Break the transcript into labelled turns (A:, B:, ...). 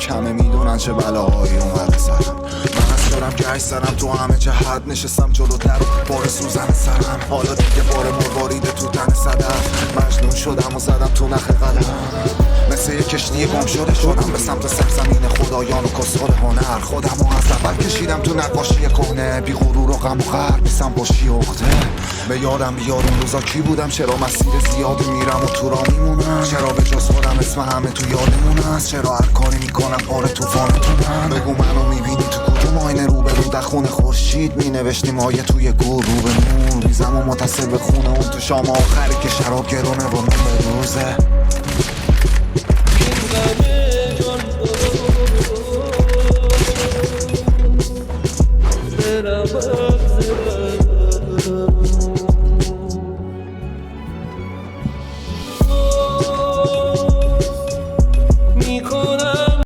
A: کمه میدونن چه بلاهایی اومده سرم. من از شدم گشت سرم تو همه جهت، نشستم جلوتر و بار سوزن سرم. حالا دیگه بار مرواریده تو تن صدف، مجنون شدم و زدم تو نخ قدم. مثل یه کشتی گم شدم به سمت سرزمین خدایان و کسخور هنر. خودم و از اول کشیدم تو نقاشی کهنه، بی غرور و غم و غرب نیستم باشی اخته. به یادم بیار اون روزا کی بودم، چرا مسیر زیادی میرم و تو را میمونم، چرا به جز خودم اسم همه تو یادمون هست، چرا هر کاری میکنم بار توفانتونم. بگو منو میبینی تو کدوم آینه، رو به رو در خونه خورشید مینوشتیم آیه توی گور رو به نور. میزم و متصل به خونه اون تو شام آخری که شراب گرونه و نون روزه.